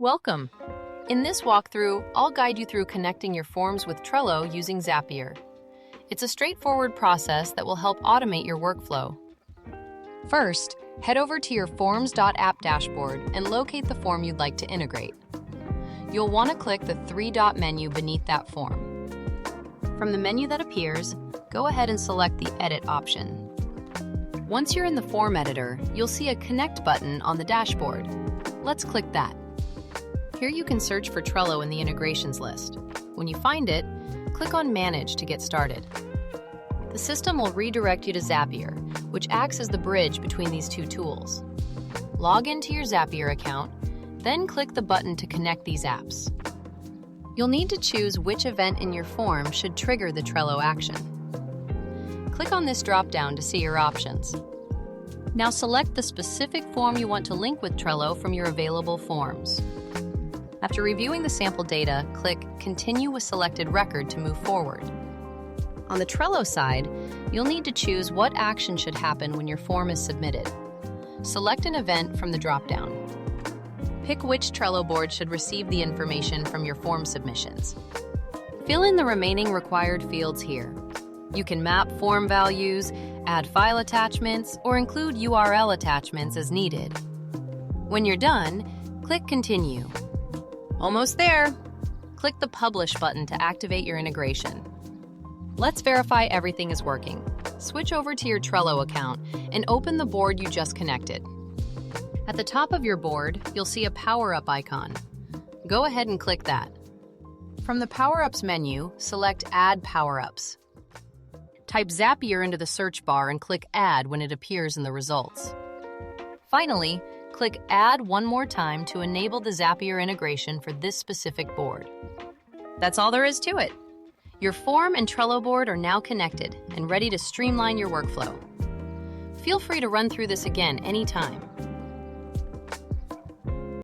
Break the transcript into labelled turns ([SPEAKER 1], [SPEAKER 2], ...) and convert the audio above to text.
[SPEAKER 1] Welcome! In this walkthrough, I'll guide you through connecting your forms with Trello using Zapier. It's a straightforward process that will help automate your workflow. First, head over to your Forms.app dashboard and locate the form you'd like to integrate. You'll want to click the three-dot menu beneath that form. From the menu that appears, go ahead and select the Edit option. Once you're in the form editor, you'll see a Connect button on the dashboard. Let's click that. Here you can search for Trello in the integrations list. When you find it, click on Manage to get started. The system will redirect you to Zapier, which acts as the bridge between these two tools. Log into your Zapier account, then click the button to connect these apps. You'll need to choose which event in your form should trigger the Trello action. Click on this drop-down to see your options. Now select the specific form you want to link with Trello from your available forms. After reviewing the sample data, click Continue with Selected Record to move forward. On the Trello side, you'll need to choose what action should happen when your form is submitted. Select an event from the drop-down. Pick which Trello board should receive the information from your form submissions. Fill in the remaining required fields here. You can map form values, add file attachments, or include URL attachments as needed. When you're done, click Continue. Almost there! Click the Publish button to activate your integration. Let's verify everything is working. Switch over to your Trello account and open the board you just connected. At the top of your board, you'll see a Power-Up icon. Go ahead and click that. From the Power-Ups menu, select Add Power-Ups. Type Zapier into the search bar and click Add when it appears in the results. Finally, click Add one more time to enable the Zapier integration for this specific board. That's all there is to it. Your form and Trello board are now connected and ready to streamline your workflow. Feel free to run through this again anytime.